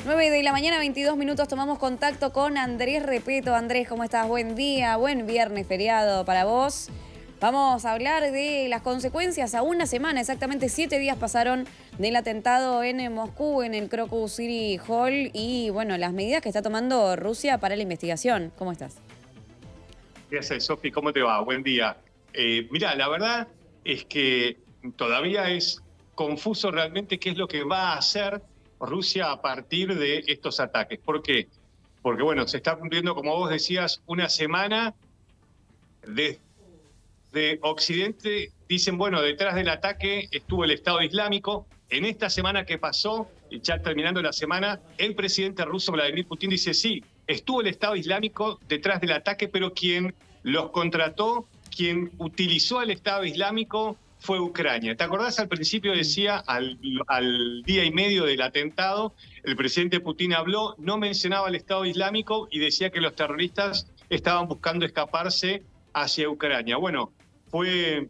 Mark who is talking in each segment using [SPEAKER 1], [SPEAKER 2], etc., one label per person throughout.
[SPEAKER 1] 9 de la mañana, 22 minutos, tomamos contacto con Andrés Repeto. Andrés, ¿cómo estás? Buen día, buen viernes feriado para vos. Vamos a hablar de las consecuencias a una semana, exactamente 7 días pasaron del atentado en Moscú, en el Crocus City Hall, y bueno, las medidas que está tomando Rusia para la investigación. ¿Cómo estás?
[SPEAKER 2] ¿Qué haces, Sofi? ¿Cómo te va? Buen día. Mirá, la verdad es que todavía es confuso realmente qué es lo que va a hacer Rusia a partir de estos ataques. ¿Por qué? Porque, bueno, se está cumpliendo, como vos decías, una semana de Occidente. Dicen, bueno, detrás del ataque estuvo el Estado Islámico. En esta semana que pasó, y ya terminando la semana, el presidente ruso Vladimir Putin dice, sí, estuvo el Estado Islámico detrás del ataque, pero quien los contrató, quien utilizó al Estado Islámico fue Ucrania. ¿Te acordás? Al principio decía, al día y medio del atentado, el presidente Putin habló, no mencionaba al Estado Islámico y decía que los terroristas estaban buscando escaparse hacia Ucrania. Bueno, fue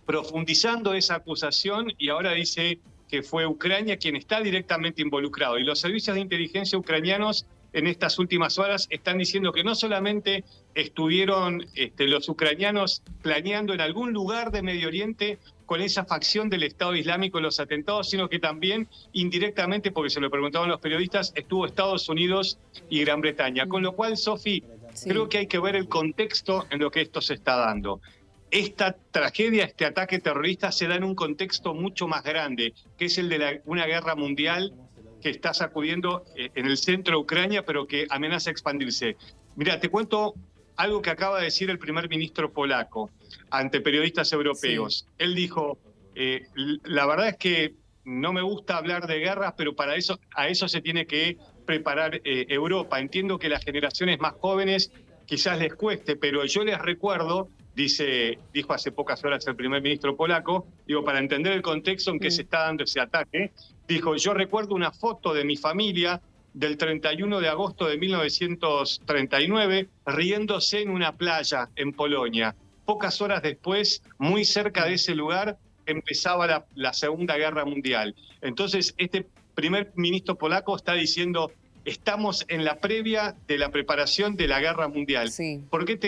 [SPEAKER 2] profundizando esa acusación y ahora dice que fue Ucrania quien está directamente involucrado. Y los servicios de inteligencia ucranianos en estas últimas horas están diciendo que no solamente estuvieron los ucranianos planeando en algún lugar de Medio Oriente con esa facción del Estado Islámico los atentados, sino que también indirectamente, porque se lo preguntaban los periodistas, estuvo Estados Unidos y Gran Bretaña. Con lo cual, Sofi, creo que hay que ver el contexto en lo que esto se está dando. Esta tragedia, este ataque terrorista se da en un contexto mucho más grande, que es el de una guerra mundial que está sacudiendo en el centro de Ucrania, pero que amenaza expandirse. Mira, te cuento algo que acaba de decir el primer ministro polaco ante periodistas europeos. Sí. Él dijo, la verdad es que no me gusta hablar de guerras, pero a eso se tiene que preparar Europa. Entiendo que las generaciones más jóvenes quizás les cueste, pero yo les recuerdo, dijo hace pocas horas el primer ministro polaco, para entender el contexto en que se está dando ese ataque, dijo, yo recuerdo una foto de mi familia del 31 de agosto de 1939 riéndose en una playa en Polonia. Pocas horas después, muy cerca de ese lugar, empezaba la Segunda Guerra Mundial. Entonces, este primer ministro polaco está diciendo, estamos en la previa de la preparación de la guerra mundial. Sí. ¿Por qué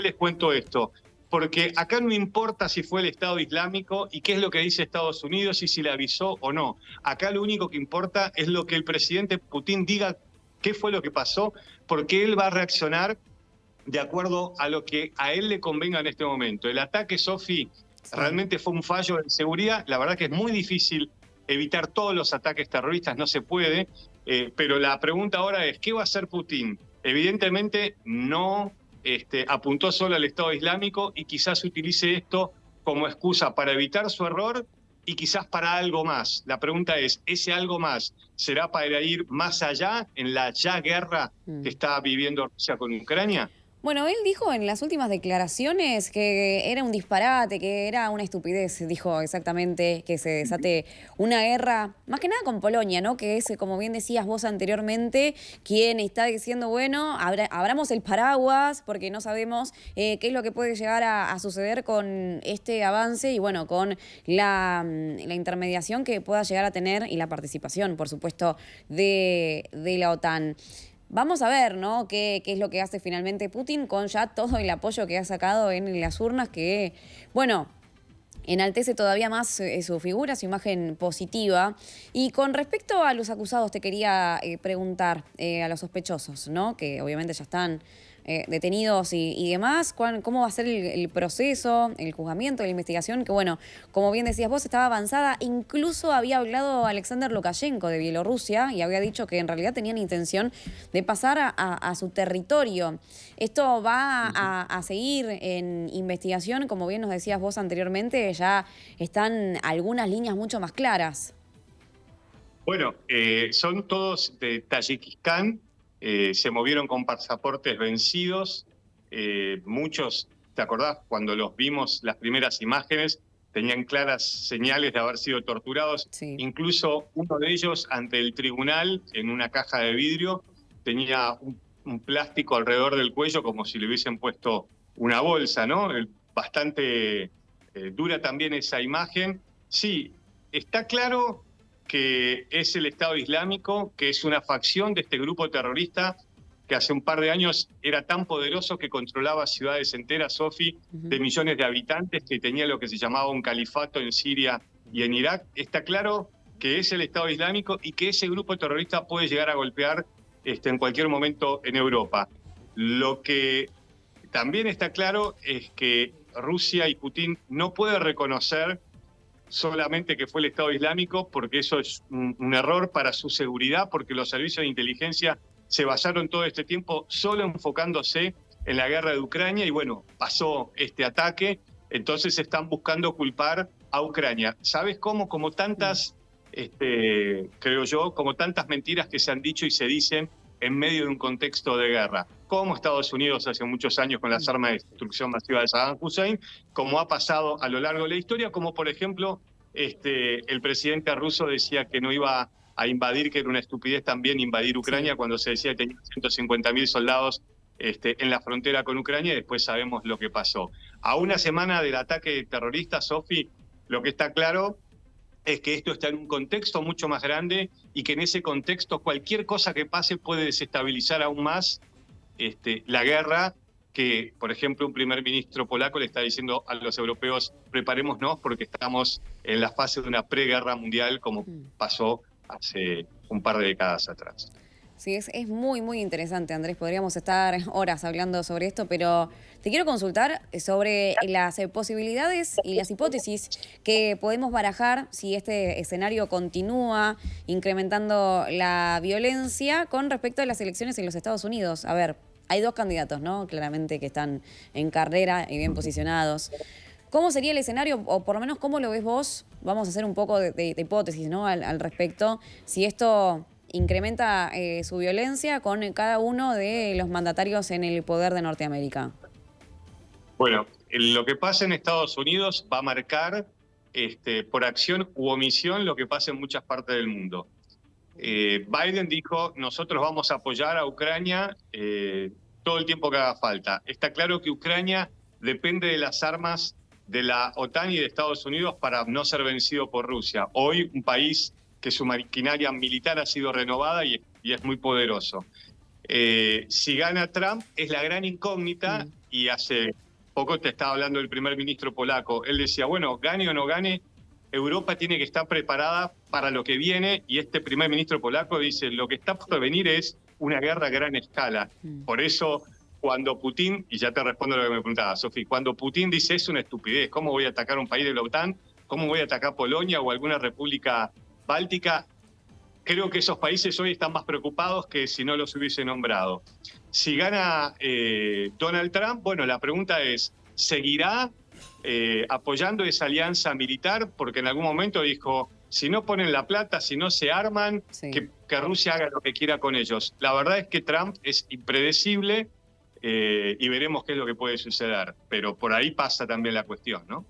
[SPEAKER 2] les cuento esto? Porque acá no importa si fue el Estado Islámico y qué es lo que dice Estados Unidos y si le avisó o no. Acá lo único que importa es lo que el presidente Putin diga, qué fue lo que pasó, porque él va a reaccionar de acuerdo a lo que a él le convenga en este momento. El ataque, Sofi, realmente fue un fallo de seguridad. La verdad que es muy difícil evitar todos los ataques terroristas, no se puede. Pero la pregunta ahora es, ¿qué va a hacer Putin? Evidentemente no apuntó solo al Estado Islámico y quizás utilice esto como excusa para evitar su error y quizás para algo más. La pregunta es, ¿ese algo más será para ir más allá en la ya guerra que está viviendo Rusia con Ucrania?
[SPEAKER 1] Bueno, él dijo en las últimas declaraciones que era un disparate, que era una estupidez, dijo exactamente, que se desate una guerra, más que nada con Polonia, ¿no? Que es, como bien decías vos anteriormente, quien está diciendo, bueno, abramos el paraguas porque no sabemos qué es lo que puede llegar a suceder con este avance y, bueno, con la intermediación que pueda llegar a tener y la participación, por supuesto, de la OTAN. Vamos a ver, ¿no?, qué es lo que hace finalmente Putin con ya todo el apoyo que ha sacado en las urnas, que, bueno, enaltece todavía más su figura, su imagen positiva. Y con respecto a los acusados, te quería preguntar a los sospechosos, ¿no?, que obviamente ya están detenidos y demás, ¿cómo va a ser el proceso, el juzgamiento, la investigación? Que, bueno, como bien decías vos, estaba avanzada. Incluso había hablado Alexander Lukashenko de Bielorrusia y había dicho que en realidad tenían intención de pasar a su territorio. ¿Esto va a seguir en investigación? Como bien nos decías vos anteriormente, ya están algunas líneas mucho más claras.
[SPEAKER 2] Bueno, son todos de Tayikistán. Se movieron con pasaportes vencidos, muchos, ¿te acordás? Cuando los vimos, las primeras imágenes, tenían claras señales de haber sido torturados. Sí. Incluso uno de ellos, ante el tribunal, en una caja de vidrio, tenía un plástico alrededor del cuello como si le hubiesen puesto una bolsa, ¿no? Bastante dura también esa imagen. Sí, está claro que es el Estado Islámico, que es una facción de este grupo terrorista que hace un par de años era tan poderoso que controlaba ciudades enteras, Sofi, de millones de habitantes, que tenía lo que se llamaba un califato en Siria y en Irak. Está claro que es el Estado Islámico y que ese grupo terrorista puede llegar a golpear en cualquier momento en Europa. Lo que también está claro es que Rusia y Putin no pueden reconocer solamente que fue el Estado Islámico, porque eso es un error para su seguridad, porque los servicios de inteligencia se basaron todo este tiempo solo enfocándose en la guerra de Ucrania y bueno, pasó este ataque, entonces están buscando culpar a Ucrania. ¿Sabes cómo? Como tantas, creo yo, como tantas mentiras que se han dicho y se dicen en medio de un contexto de guerra, como Estados Unidos hace muchos años con las armas de destrucción masiva de Saddam Hussein, como ha pasado a lo largo de la historia, como por ejemplo el presidente ruso decía que no iba a invadir, que era una estupidez también invadir Ucrania, cuando se decía que tenía 150.000 soldados en la frontera con Ucrania, y después sabemos lo que pasó. A una semana del ataque terrorista, Sofi, lo que está claro es que esto está en un contexto mucho más grande y que en ese contexto cualquier cosa que pase puede desestabilizar aún más la guerra, que, por ejemplo, un primer ministro polaco le está diciendo a los europeos, preparémonos porque estamos en la fase de una preguerra mundial, como pasó hace un par de décadas atrás.
[SPEAKER 1] Sí, es muy, muy interesante, Andrés. Podríamos estar horas hablando sobre esto, pero te quiero consultar sobre las posibilidades y las hipótesis que podemos barajar si este escenario continúa incrementando la violencia con respecto a las elecciones en los Estados Unidos. A ver, hay dos candidatos, ¿no? Claramente que están en carrera y bien posicionados. ¿Cómo sería el escenario, o por lo menos cómo lo ves vos? Vamos a hacer un poco de hipótesis, ¿no? Al respecto. Si esto incrementa su violencia con cada uno de los mandatarios en el poder de Norteamérica.
[SPEAKER 2] Bueno, lo que pasa en Estados Unidos va a marcar por acción u omisión lo que pasa en muchas partes del mundo. Biden dijo, nosotros vamos a apoyar a Ucrania todo el tiempo que haga falta. Está claro que Ucrania depende de las armas de la OTAN y de Estados Unidos para no ser vencido por Rusia. Hoy un país que su maquinaria militar ha sido renovada y es muy poderoso. Si gana Trump es la gran incógnita, y hace poco te estaba hablando el primer ministro polaco. Él decía, bueno, gane o no gane, Europa tiene que estar preparada para lo que viene, y este primer ministro polaco dice, lo que está por venir es una guerra a gran escala. Por eso, cuando Putin, y ya te respondo lo que me preguntaba, Sofi, cuando Putin dice es una estupidez, ¿cómo voy a atacar un país de la OTAN? ¿Cómo voy a atacar Polonia o alguna república báltica? Creo que esos países hoy están más preocupados que si no los hubiese nombrado. Si gana Donald Trump, bueno, la pregunta es, ¿seguirá apoyando esa alianza militar? Porque en algún momento dijo, si no ponen la plata, si no se arman, que Rusia haga lo que quiera con ellos. La verdad es que Trump es impredecible y veremos qué es lo que puede suceder. Pero por ahí pasa también la cuestión, ¿no?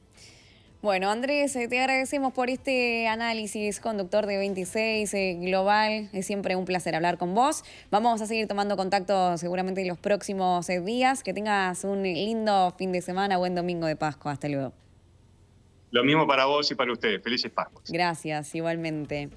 [SPEAKER 1] Bueno, Andrés, te agradecemos por este análisis, conductor de 26 Global. Es siempre un placer hablar con vos. Vamos a seguir tomando contacto seguramente en los próximos días. Que tengas un lindo fin de semana, buen domingo de Pascua. Hasta luego.
[SPEAKER 2] Lo mismo para vos y para ustedes. Felices Pascuas.
[SPEAKER 1] Gracias, igualmente.